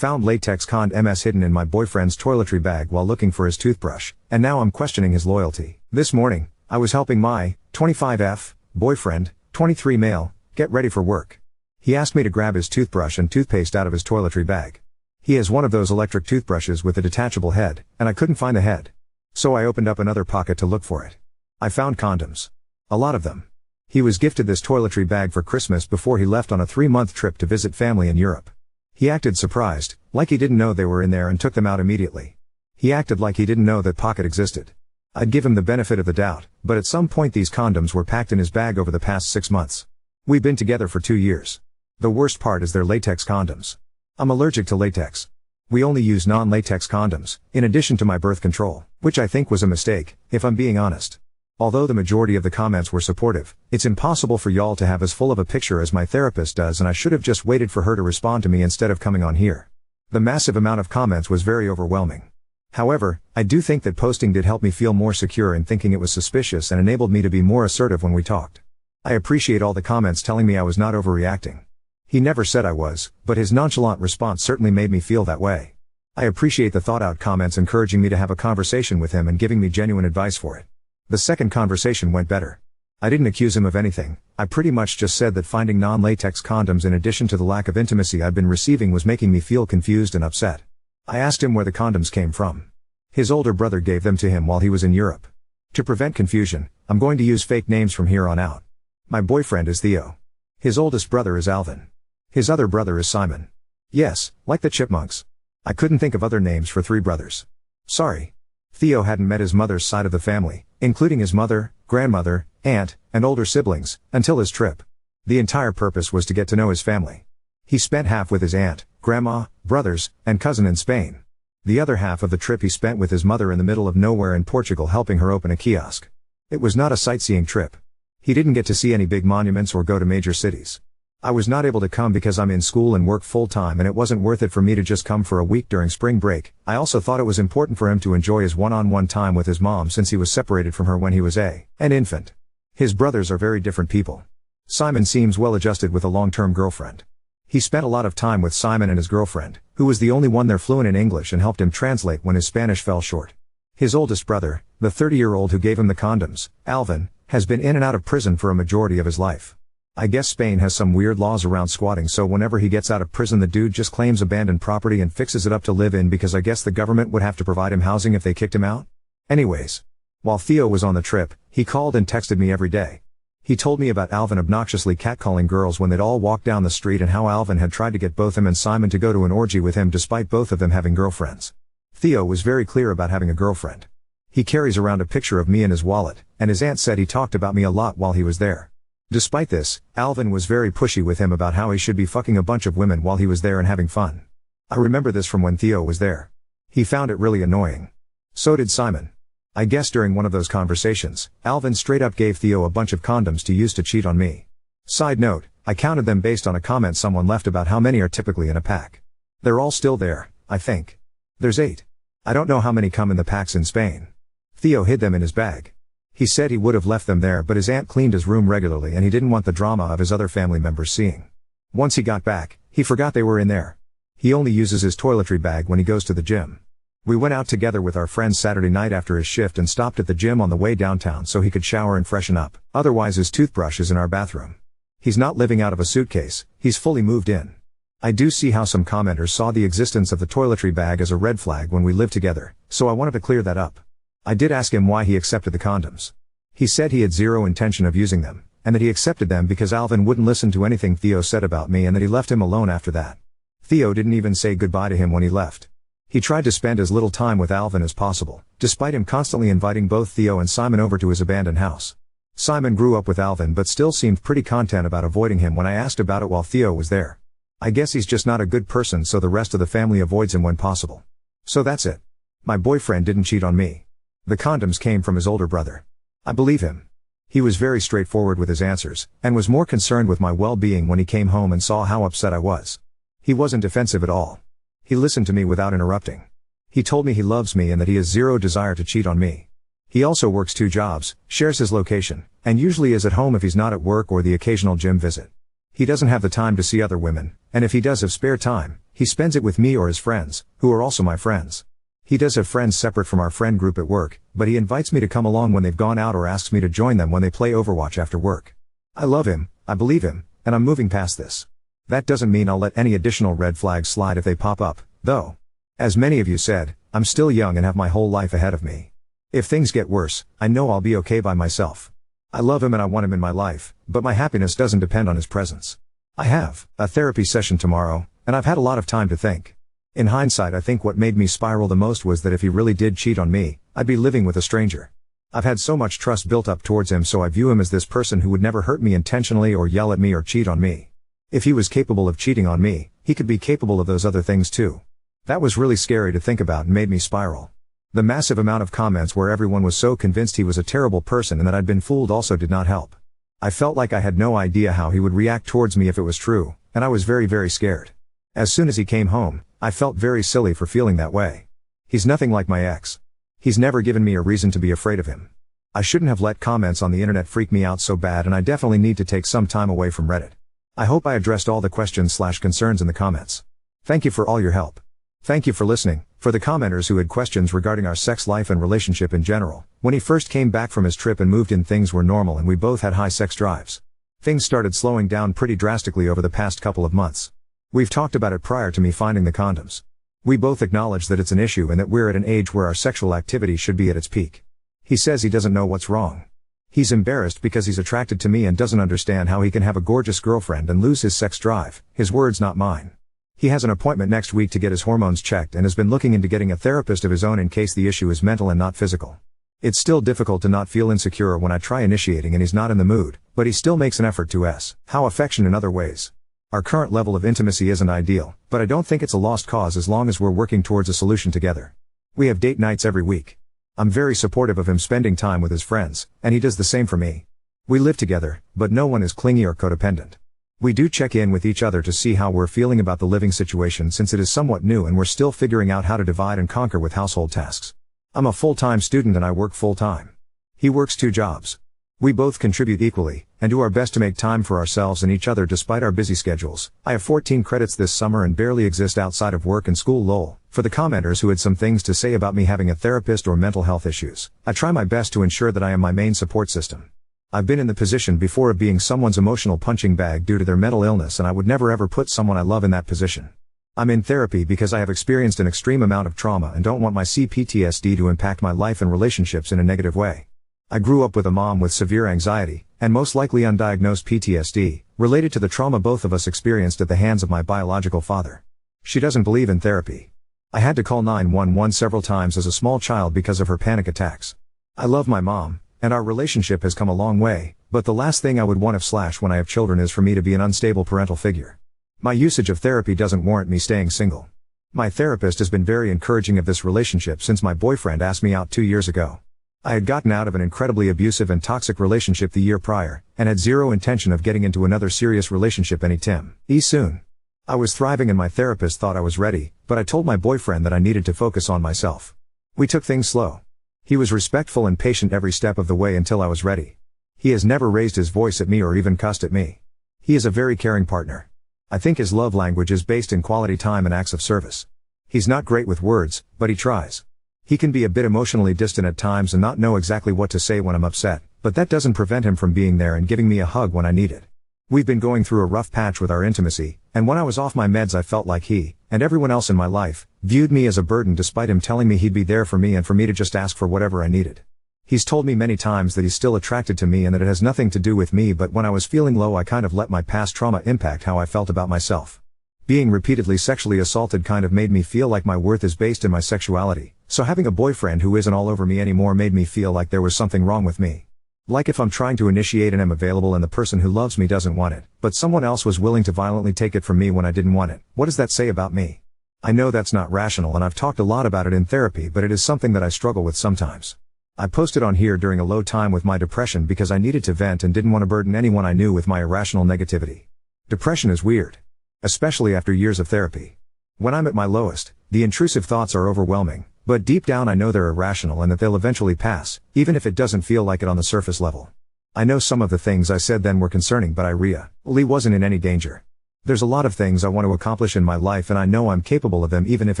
Found latex condoms hidden in my boyfriend's toiletry bag while looking for his toothbrush, and now I'm questioning his loyalty. This morning, I was helping my 25F boyfriend, 23 male, get ready for work. He asked me to grab his toothbrush and toothpaste out of his toiletry bag. He has one of those electric toothbrushes with a detachable head, and I couldn't find the head. So I opened up another pocket to look for it. I found condoms. A lot of them. He was gifted this toiletry bag for Christmas before he left on a 3-month trip to visit family in Europe. He acted surprised, like he didn't know they were in there, and took them out immediately. He acted like he didn't know that pocket existed. I'd give him the benefit of the doubt, but at some point these condoms were packed in his bag over the past 6 months. We've been together for 2 years. The worst part is they're latex condoms. I'm allergic to latex. We only use non-latex condoms, in addition to my birth control, which I think was a mistake, if I'm being honest. Although the majority of the comments were supportive, it's impossible for y'all to have as full of a picture as my therapist does, and I should have just waited for her to respond to me instead of coming on here. The massive amount of comments was very overwhelming. However, I do think that posting did help me feel more secure in thinking it was suspicious and enabled me to be more assertive when we talked. I appreciate all the comments telling me I was not overreacting. He never said I was, but his nonchalant response certainly made me feel that way. I appreciate the thought-out comments encouraging me to have a conversation with him and giving me genuine advice for it. The second conversation went better. I didn't accuse him of anything. I pretty much just said that finding non-latex condoms in addition to the lack of intimacy I'd been receiving was making me feel confused and upset. I asked him where the condoms came from. His older brother gave them to him while he was in Europe. To prevent confusion, I'm going to use fake names from here on out. My boyfriend is Theo. His oldest brother is Alvin. His other brother is Simon. Yes, like the Chipmunks. I couldn't think of other names for 3 brothers. Sorry. Theo hadn't met his mother's side of the family, including his mother, grandmother, aunt, and older siblings, until his trip. The entire purpose was to get to know his family. He spent half with his aunt, grandma, brothers, and cousin in Spain. The other half of the trip he spent with his mother in the middle of nowhere in Portugal, helping her open a kiosk. It was not a sightseeing trip. He didn't get to see any big monuments or go to major cities. I was not able to come because I'm in school and work full-time, and it wasn't worth it for me to just come for a week during spring break. I also thought it was important for him to enjoy his one-on-one time with his mom since he was separated from her when he was an infant. His brothers are very different people. Simon seems well adjusted with a long-term girlfriend. He spent a lot of time with Simon and his girlfriend, who was the only one there fluent in English and helped him translate when his Spanish fell short. His oldest brother, the 30-year-old who gave him the condoms, Alvin, has been in and out of prison for a majority of his life. I guess Spain has some weird laws around squatting, so whenever he gets out of prison the dude just claims abandoned property and fixes it up to live in, because I guess the government would have to provide him housing if they kicked him out. Anyways. While Theo was on the trip, he called and texted me every day. He told me about Alvin obnoxiously catcalling girls when they'd all walk down the street, and how Alvin had tried to get both him and Simon to go to an orgy with him despite both of them having girlfriends. Theo was very clear about having a girlfriend. He carries around a picture of me in his wallet, and his aunt said he talked about me a lot while he was there. Despite this, Alvin was very pushy with him about how he should be fucking a bunch of women while he was there and having fun. I remember this from when Theo was there. He found it really annoying. So did Simon. I guess during one of those conversations, Alvin straight up gave Theo a bunch of condoms to use to cheat on me. Side note, I counted them based on a comment someone left about how many are typically in a pack. They're all still there, I think. There's 8. I don't know how many come in the packs in Spain. Theo hid them in his bag. He said he would have left them there, but his aunt cleaned his room regularly and he didn't want the drama of his other family members seeing. Once he got back, he forgot they were in there. He only uses his toiletry bag when he goes to the gym. We went out together with our friends Saturday night after his shift and stopped at the gym on the way downtown so he could shower and freshen up. Otherwise his toothbrush is in our bathroom. He's not living out of a suitcase, he's fully moved in. I do see how some commenters saw the existence of the toiletry bag as a red flag when we lived together, so I wanted to clear that up. I did ask him why he accepted the condoms. He said he had zero intention of using them, and that he accepted them because Alvin wouldn't listen to anything Theo said about me and that he left him alone after that. Theo didn't even say goodbye to him when he left. He tried to spend as little time with Alvin as possible, despite him constantly inviting both Theo and Simon over to his abandoned house. Simon grew up with Alvin but still seemed pretty content about avoiding him when I asked about it while Theo was there. I guess he's just not a good person, so the rest of the family avoids him when possible. So that's it. My boyfriend didn't cheat on me. The condoms came from his older brother. I believe him. He was very straightforward with his answers, and was more concerned with my well-being when he came home and saw how upset I was. He wasn't defensive at all. He listened to me without interrupting. He told me he loves me and that he has zero desire to cheat on me. He also works 2 jobs, shares his location, and usually is at home if he's not at work, or the occasional gym visit. He doesn't have the time to see other women, and if he does have spare time, he spends it with me or his friends, who are also my friends. He does have friends separate from our friend group at work, but he invites me to come along when they've gone out or asks me to join them when they play Overwatch after work. I love him, I believe him, and I'm moving past this. That doesn't mean I'll let any additional red flags slide if they pop up, though. As many of you said, I'm still young and have my whole life ahead of me. If things get worse, I know I'll be okay by myself. I love him and I want him in my life, but my happiness doesn't depend on his presence. I have a therapy session tomorrow, and I've had a lot of time to think. In hindsight, I think what made me spiral the most was that if he really did cheat on me, I'd be living with a stranger. I've had so much trust built up towards him, so I view him as this person who would never hurt me intentionally or yell at me or cheat on me. If he was capable of cheating on me, he could be capable of those other things too. That was really scary to think about and made me spiral. The massive amount of comments where everyone was so convinced he was a terrible person and that I'd been fooled also did not help. I felt like I had no idea how he would react towards me if it was true, and I was very scared. As soon as he came home, I felt very silly for feeling that way. He's nothing like my ex. He's never given me a reason to be afraid of him. I shouldn't have let comments on the internet freak me out so bad, and I definitely need to take some time away from Reddit. I hope I addressed all the questions/concerns in the comments. Thank you for all your help. Thank you for listening. For the commenters who had questions regarding our sex life and relationship in general, when he first came back from his trip and moved in, things were normal and we both had high sex drives. Things started slowing down pretty drastically over the past couple of months. We've talked about it prior to me finding the condoms. We both acknowledge that it's an issue and that we're at an age where our sexual activity should be at its peak. He says he doesn't know what's wrong. He's embarrassed because he's attracted to me and doesn't understand how he can have a gorgeous girlfriend and lose his sex drive, his words not mine. He has an appointment next week to get his hormones checked and has been looking into getting a therapist of his own in case the issue is mental and not physical. It's still difficult to not feel insecure when I try initiating and he's not in the mood, but he still makes an effort to how affection in other ways. Our current level of intimacy isn't ideal, but I don't think it's a lost cause as long as we're working towards a solution together. We have date nights every week. I'm very supportive of him spending time with his friends, and he does the same for me. We live together, but no one is clingy or codependent. We do check in with each other to see how we're feeling about the living situation since it is somewhat new and we're still figuring out how to divide and conquer with household tasks. I'm a full-time student and I work full-time. He works 2 jobs. We both contribute equally, and do our best to make time for ourselves and each other despite our busy schedules. I have 14 credits this summer and barely exist outside of work and school lol. For the commenters who had some things to say about me having a therapist or mental health issues, I try my best to ensure that I am my main support system. I've been in the position before of being someone's emotional punching bag due to their mental illness, and I would never ever put someone I love in that position. I'm in therapy because I have experienced an extreme amount of trauma and don't want my CPTSD to impact my life and relationships in a negative way. I grew up with a mom with severe anxiety, and most likely undiagnosed PTSD, related to the trauma both of us experienced at the hands of my biological father. She doesn't believe in therapy. I had to call 911 several times as a small child because of her panic attacks. I love my mom, and our relationship has come a long way, but the last thing I would want when I have children is for me to be an unstable parental figure. My usage of therapy doesn't warrant me staying single. My therapist has been very encouraging of this relationship since my boyfriend asked me out 2 years ago. I had gotten out of an incredibly abusive and toxic relationship the year prior, and had zero intention of getting into another serious relationship anytime soon. I was thriving and my therapist thought I was ready, but I told my boyfriend that I needed to focus on myself. We took things slow. He was respectful and patient every step of the way until I was ready. He has never raised his voice at me or even cussed at me. He is a very caring partner. I think his love language is based in quality time and acts of service. He's not great with words, but he tries. He can be a bit emotionally distant at times and not know exactly what to say when I'm upset, but that doesn't prevent him from being there and giving me a hug when I need it. We've been going through a rough patch with our intimacy, and when I was off my meds I felt like he, and everyone else in my life, viewed me as a burden despite him telling me he'd be there for me and for me to just ask for whatever I needed. He's told me many times that he's still attracted to me and that it has nothing to do with me, but when I was feeling low I kind of let my past trauma impact how I felt about myself. Being repeatedly sexually assaulted kind of made me feel like my worth is based in my sexuality, so having a boyfriend who isn't all over me anymore made me feel like there was something wrong with me. Like if I'm trying to initiate and am available and the person who loves me doesn't want it, but someone else was willing to violently take it from me when I didn't want it. What does that say about me? I know that's not rational and I've talked a lot about it in therapy, but it is something that I struggle with sometimes. I posted on here during a low time with my depression because I needed to vent and didn't want to burden anyone I knew with my irrational negativity. Depression is weird. Especially after years of therapy. When I'm at my lowest, the intrusive thoughts are overwhelming, but deep down I know they're irrational and that they'll eventually pass, even if it doesn't feel like it on the surface level. I know some of the things I said then were concerning, but I really wasn't in any danger. There's a lot of things I want to accomplish in my life, and I know I'm capable of them, even if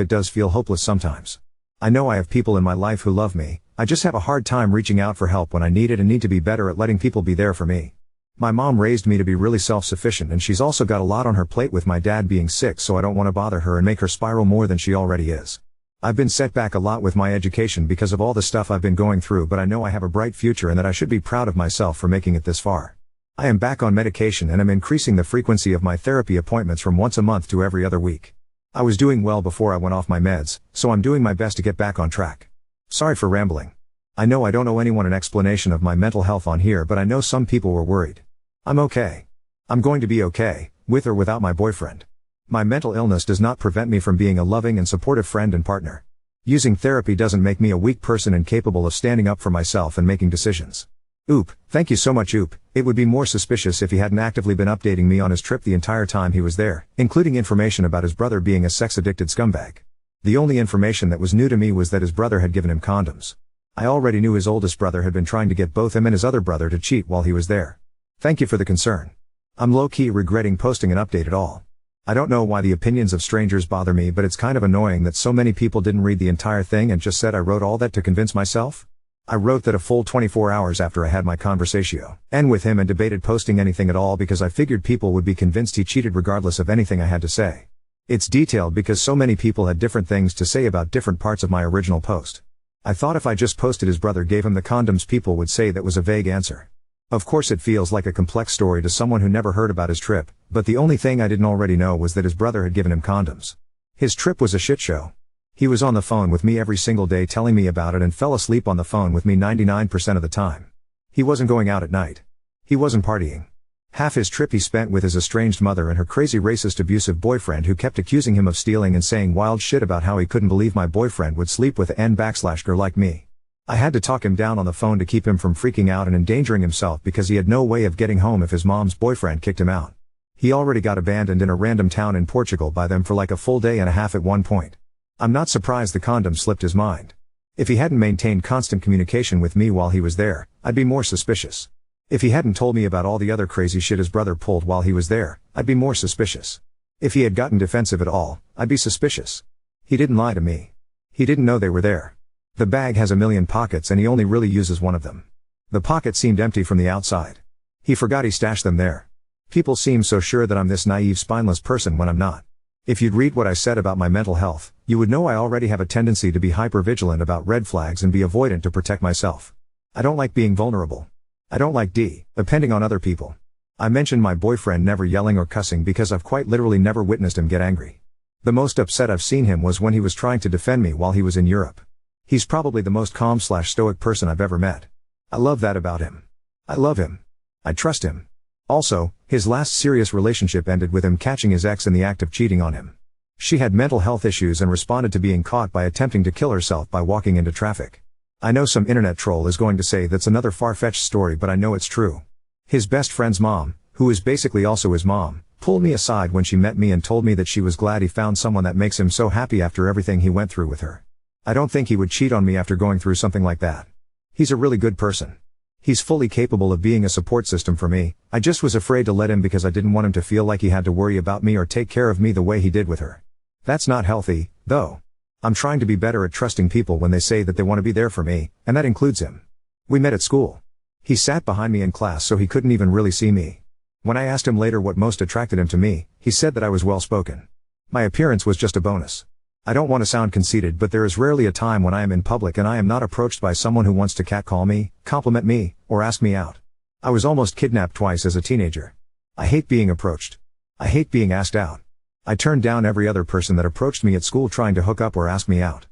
it does feel hopeless sometimes. I know I have people in my life who love me. I just have a hard time reaching out for help when I need it, and need to be better at letting people be there for me. My mom raised me to be really self-sufficient, and she's also got a lot on her plate with my dad being sick, so I don't want to bother her and make her spiral more than she already is. I've been set back a lot with my education because of all the stuff I've been going through, but I know I have a bright future and that I should be proud of myself for making it this far. I am back on medication and I'm increasing the frequency of my therapy appointments from once a month to every other week. I was doing well before I went off my meds, so I'm doing my best to get back on track. Sorry for rambling. I know I don't owe anyone an explanation of my mental health on here, but I know some people were worried. I'm okay. I'm going to be okay, with or without my boyfriend. My mental illness does not prevent me from being a loving and supportive friend and partner. Using therapy doesn't make me a weak person incapable of standing up for myself and making decisions. Oop, thank you so much Oop. It would be more suspicious if he hadn't actively been updating me on his trip the entire time he was there, including information about his brother being a sex-addicted scumbag. The only information that was new to me was that his brother had given him condoms. I already knew his oldest brother had been trying to get both him and his other brother to cheat while he was there. Thank you for the concern. I'm low-key regretting posting an update at all. I don't know why the opinions of strangers bother me, but it's kind of annoying that so many people didn't read the entire thing and just said I wrote all that to convince myself. I wrote that a full 24 hours after I had my conversation with him and debated posting anything at all because I figured people would be convinced he cheated regardless of anything I had to say. It's detailed because so many people had different things to say about different parts of my original post. I thought if I just posted his brother gave him the condoms, people would say that was a vague answer. Of course it feels like a complex story to someone who never heard about his trip, but the only thing I didn't already know was that his brother had given him condoms. His trip was a shit show. He was on the phone with me every single day telling me about it and fell asleep on the phone with me 99% of the time. He wasn't going out at night. He wasn't partying. Half his trip he spent with his estranged mother and her crazy racist abusive boyfriend who kept accusing him of stealing and saying wild shit about how he couldn't believe my boyfriend would sleep with n/girl like me. I had to talk him down on the phone to keep him from freaking out and endangering himself because he had no way of getting home if his mom's boyfriend kicked him out. He already got abandoned in a random town in Portugal by them for like a full day and a half at one point. I'm not surprised the condom slipped his mind. If he hadn't maintained constant communication with me while he was there, I'd be more suspicious. If he hadn't told me about all the other crazy shit his brother pulled while he was there, I'd be more suspicious. If he had gotten defensive at all, I'd be suspicious. He didn't lie to me. He didn't know they were there. The bag has a million pockets and he only really uses one of them. The pocket seemed empty from the outside. He forgot he stashed them there. People seem so sure that I'm this naive, spineless person when I'm not. If you'd read what I said about my mental health, you would know I already have a tendency to be hypervigilant about red flags and be avoidant to protect myself. I don't like being vulnerable. I don't like depending on other people. I mentioned my boyfriend never yelling or cussing because I've quite literally never witnessed him get angry. The most upset I've seen him was when he was trying to defend me while he was in Europe. He's probably the most calm/stoic person I've ever met. I love that about him. I love him. I trust him. Also, his last serious relationship ended with him catching his ex in the act of cheating on him. She had mental health issues and responded to being caught by attempting to kill herself by walking into traffic. I know some internet troll is going to say that's another far-fetched story, but I know it's true. His best friend's mom, who is basically also his mom, pulled me aside when she met me and told me that she was glad he found someone that makes him so happy after everything he went through with her. I don't think he would cheat on me after going through something like that. He's a really good person. He's fully capable of being a support system for me. I just was afraid to let him because I didn't want him to feel like he had to worry about me or take care of me the way he did with her. That's not healthy, though. I'm trying to be better at trusting people when they say that they want to be there for me, and that includes him. We met at school. He sat behind me in class so he couldn't even really see me. When I asked him later what most attracted him to me, he said that I was well-spoken. My appearance was just a bonus. I don't want to sound conceited, but there is rarely a time when I am in public and I am not approached by someone who wants to catcall me, compliment me, or ask me out. I was almost kidnapped twice as a teenager. I hate being approached. I hate being asked out. I turned down every other person that approached me at school trying to hook up or ask me out.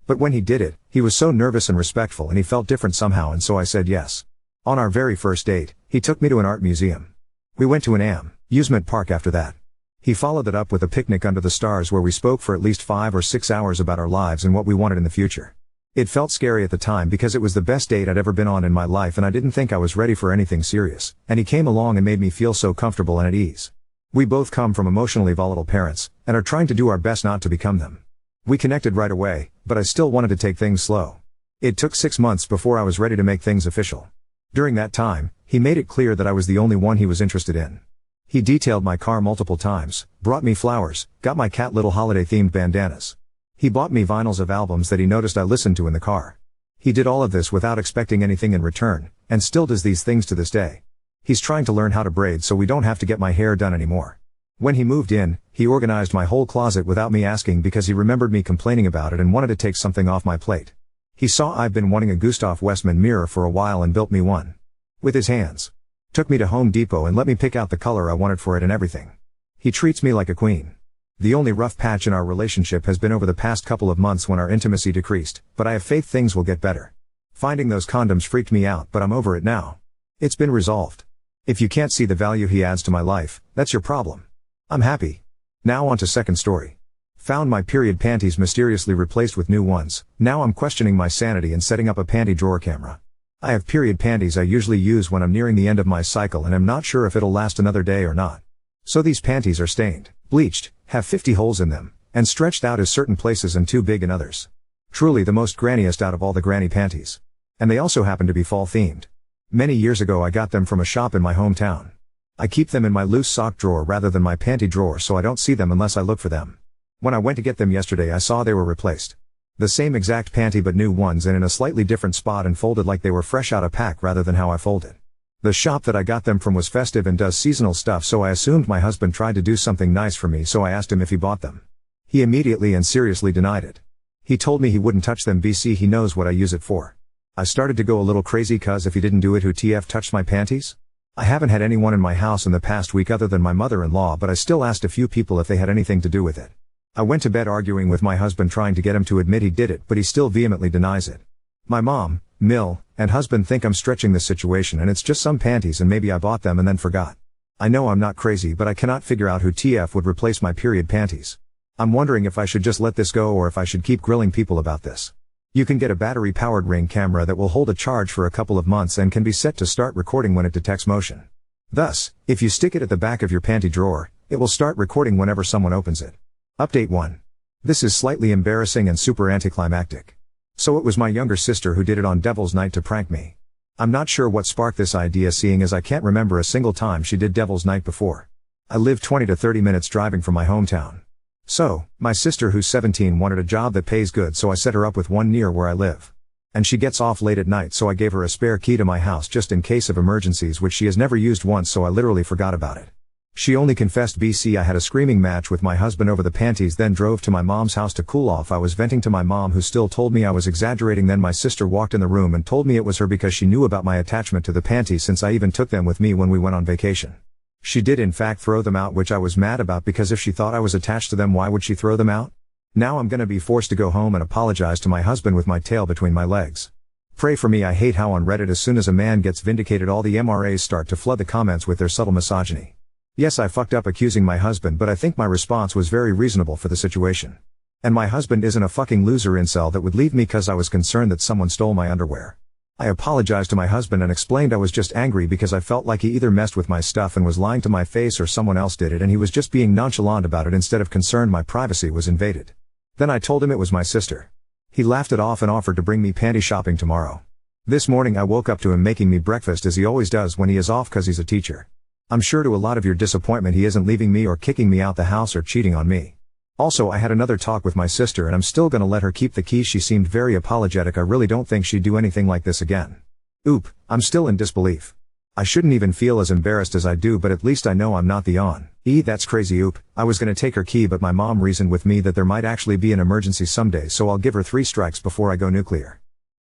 But when he did it, he was so nervous and respectful and he felt different somehow, and so I said yes. On our very first date, he took me to an art museum. We went to an amusement park after that. He followed it up with a picnic under the stars where we spoke for at least 5 or 6 hours about our lives and what we wanted in the future. It felt scary at the time because it was the best date I'd ever been on in my life and I didn't think I was ready for anything serious, and he came along and made me feel so comfortable and at ease. We both come from emotionally volatile parents, and are trying to do our best not to become them. We connected right away, but I still wanted to take things slow. It took 6 months before I was ready to make things official. During that time, He made it clear that I was the only one he was interested in. He detailed my car multiple times, brought me flowers, got my cat little holiday-themed bandanas. He bought me vinyls of albums that he noticed I listened to in the car. He did all of this without expecting anything in return, and still does these things to this day. He's trying to learn how to braid so we don't have to get my hair done anymore. When he moved in, he organized my whole closet without me asking because he remembered me complaining about it and wanted to take something off my plate. He saw I've been wanting a Gustav Westman mirror for a while and built me one. With his hands. Took me to Home Depot and let me pick out the color I wanted for it and everything. He treats me like a queen. The only rough patch in our relationship has been over the past couple of months when our intimacy decreased, but I have faith things will get better. Finding those condoms freaked me out, but I'm over it now. It's been resolved. If you can't see the value he adds to my life, that's your problem. I'm happy. Now on to second story. Found my period panties mysteriously replaced with new ones. Now I'm questioning my sanity and setting up a panty drawer camera. I have period panties I usually use when I'm nearing the end of my cycle and I'm not sure if it'll last another day or not. So these panties are stained, bleached, have 50 holes in them, and stretched out as certain places and too big in others. Truly the most granniest out of all the granny panties. And they also happen to be fall themed. Many years ago I got them from a shop in my hometown. I keep them in my loose sock drawer rather than my panty drawer so I don't see them unless I look for them. When I went to get them yesterday I saw they were replaced. The same exact panty but new ones and in a slightly different spot and folded like they were fresh out of pack rather than how I folded. The shop that I got them from was festive and does seasonal stuff so I assumed my husband tried to do something nice for me so I asked him if he bought them. He immediately and seriously denied it. He told me he wouldn't touch them BC he knows what I use it for. I started to go a little crazy cuz if he didn't do it who TF touched my panties? I haven't had anyone in my house in the past week other than my mother-in-law but I still asked a few people if they had anything to do with it. I went to bed arguing with my husband trying to get him to admit he did it but he still vehemently denies it. My mom, Mill, and husband think I'm stretching the situation and it's just some panties and maybe I bought them and then forgot. I know I'm not crazy but I cannot figure out who TF would replace my period panties. I'm wondering if I should just let this go or if I should keep grilling people about this. You can get a battery-powered Ring camera that will hold a charge for a couple of months and can be set to start recording when it detects motion. Thus, if you stick it at the back of your panty drawer, it will start recording whenever someone opens it. Update 1. This is slightly embarrassing and super anticlimactic. So it was my younger sister who did it on Devil's Night to prank me. I'm not sure what sparked this idea seeing as I can't remember a single time she did Devil's Night before. I live 20 to 30 minutes driving from my hometown. So, my sister who's 17 wanted a job that pays good so I set her up with one near where I live. And she gets off late at night so I gave her a spare key to my house just in case of emergencies which she has never used once so I literally forgot about it. She only confessed BC I had a screaming match with my husband over the panties then drove to my mom's house to cool off. I was venting to my mom who still told me I was exaggerating then my sister walked in the room and told me it was her because she knew about my attachment to the panties since I even took them with me when we went on vacation. She did in fact throw them out which I was mad about because if she thought I was attached to them why would she throw them out? Now I'm gonna be forced to go home and apologize to my husband with my tail between my legs. Pray for me. I hate how on Reddit as soon as a man gets vindicated all the MRAs start to flood the comments with their subtle misogyny. Yes, I fucked up accusing my husband but I think my response was very reasonable for the situation. And my husband isn't a fucking loser incel that would leave me cause I was concerned that someone stole my underwear. I apologized to my husband and explained I was just angry because I felt like he either messed with my stuff and was lying to my face or someone else did it and he was just being nonchalant about it instead of concerned my privacy was invaded. Then I told him it was my sister. He laughed it off and offered to bring me panty shopping tomorrow. This morning I woke up to him making me breakfast as he always does when he is off cause he's a teacher. I'm sure to a lot of your disappointment he isn't leaving me or kicking me out the house or cheating on me. Also I had another talk with my sister and I'm still gonna let her keep the keys. She seemed very apologetic. I really don't think she'd do anything like this again. Oop, I'm still in disbelief. I shouldn't even feel as embarrassed as I do but at least I know I'm not the that's crazy. Oop, I was gonna take her key but my mom reasoned with me that there might actually be an emergency someday so I'll give her 3 strikes before I go nuclear.